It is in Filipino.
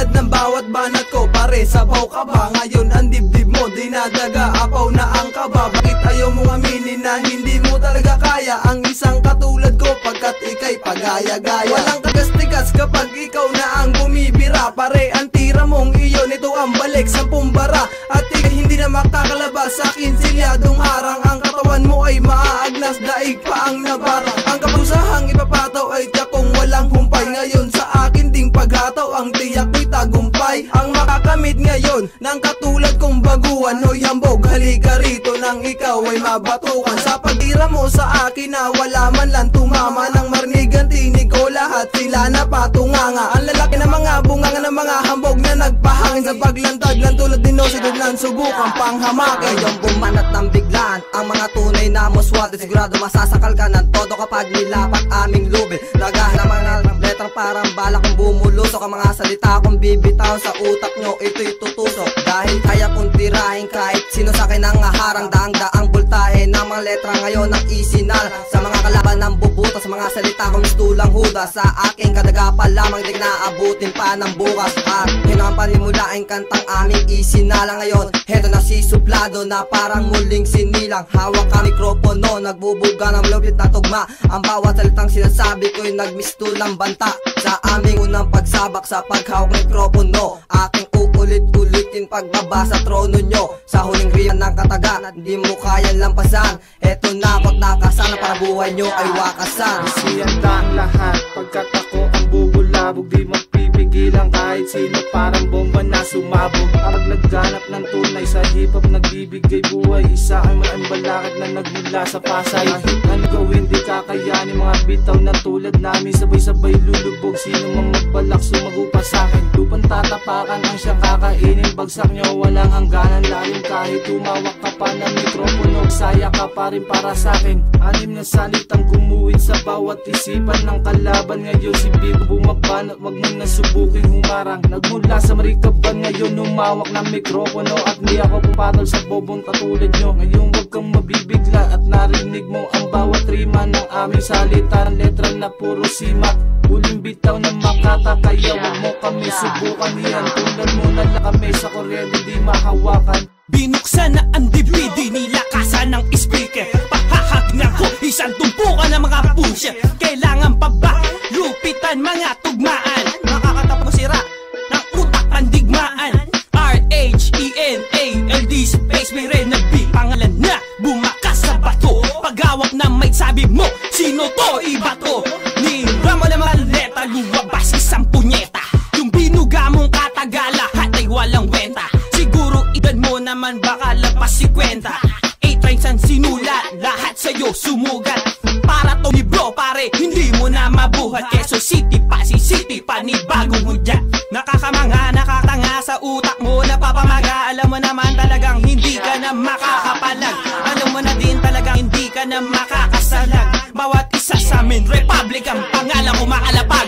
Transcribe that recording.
Tulad ng bawat banat ko, pare sabaw ka ba? Ngayon ang dibdib mo, dinadaga, apaw na ang kaba. Bakit ayaw mong aminin na hindi mo talaga kaya ang isang katulad ko, pagkat ika'y pagaya-gaya? Walang kagas-tigas kapag ikaw na ang bumibira, pare ang tira mong iyon, ito ang balik sa pumbara. At hindi na makakalabas sa akin silyadong harang. Ang katawan mo ay maaagnas, daig pa ang nabara. Ang kapusahang ipapataw ay tiyakong walang humpay. Ngayon sa akin ding paghataw, ang tiyak ko'y tagumpay. Ang makakamit ngayon ng katulad kong baguhan, hoy hambog, halika rito nang ikaw ay mabatukan. Sa pagtira mo sa akin na wala man lang tumama, nang marinigan tinig ko lahat sila na patunganga. Ang lalaki ng mga bunganga ng mga hambog na nagpahangin sa paglantad lang tulad din o sidugnan subukan panghamakin. Ngayong bumanat ng biglaan ang mga tunay na muswate, sigurado masasakal ka ng todo kapag nilapat aming lubi. Naghahanap mga letrang parang balak kong bumulusok, ang mga salita kong bibitaw sa utak nyo, ito'y tutusok. Dahil kaya kong tirahin kahit sino sa akin ang harang, daang-daang bultahe ng mga letra ngayon ang isinal. Sa mga kalaban ng bubuta, sa mga salita kong mistulang huda, sa aking kadaga pa lamang di naabutin pa ng bukas. At yun ang panimulaing kantang aming isinala ngayon. Heto na si suplado na parang muling sinilang, hawak ang mikropono, nagbubuga ng malupit na tugma. Ang bawat salitang sinasabi ko'y nagmistulang banta. Sa aming unang pagsabak sa paghawak ng mikropono, aking uulit-ulitin pagbaba sa trono nyo. Sa huling riyan ng kataga, hindi mo kayang lampasan. Eto na ako't nakasana para buhay nyo ay wakasan. Isihanda ang lahat pagkat ako ang bubulabog, di mapipigilan kahit sino, parang bomba na sumabog. Kapag nagganap ng tunay sa hip-hop, nagbibigay buhay, isa ay malaking balakid na nagmula sa Pasay. Kahit ano gawin di kakayanin, mga bitaw na tulad namin sabay-sabay lulubog. Sino mang magbalak sumagupa sa'kin, lupang tatapakan ang siyang kakainin. Bagsak nyo walang hangganan, lalim kahit tumawak ka pa ng mikropono, saya ka pa rin para sa'kin. Anim na salitang gumuhit sa bawat isipan ng kalaban. Ngayon si Bibo bumabanat, wag mo na subuking humarang. Nagmula sa marikaban, ngayon humawak ng mikropono, at di ako pupatol sa bobong katulad nyo. Ngayon wag kang mabibigla at narinig mo ang bawat rima ng aming salita, ng letra na puro simat. Huling bitaw na makata, kaya wag mo kami subukan. Yan tulad mo na lang kami sa kuryente di mahawakan. Binuksan na ang DVD, nilakasan ng speaker, pahahag na ko isang tumpukan ng mga pusher. Kailangan pa ba lupitan mga tugmaan? Makakatapos sira ng utak ang digmaan. R-H-E-N-A-L-D space may rin na B, pangalan na bumakas sa bato. Paghawak na may sabi mo, sino to? Iba to. Nira mo na mga leta, luwabas isang punyeta. Yung binuga mong katagala, lahat ay walang wenta. Siguro edad mo naman baka lapas 50. 8 lines ang sinulat, lahat sa'yo sumugat. Para to libro pare, hindi mo na mabuhat. Quezon City, Pasig City, panibagong hudya. Nakakamanga, nakatanga sa utak mo, napapamaga. Alam mo naman talagang hindi ka na makakapalag. Alam mo na din talagang hindi ka na makakasalag. Bawat isa sa amin, Republic ang pangalan ko makalapag.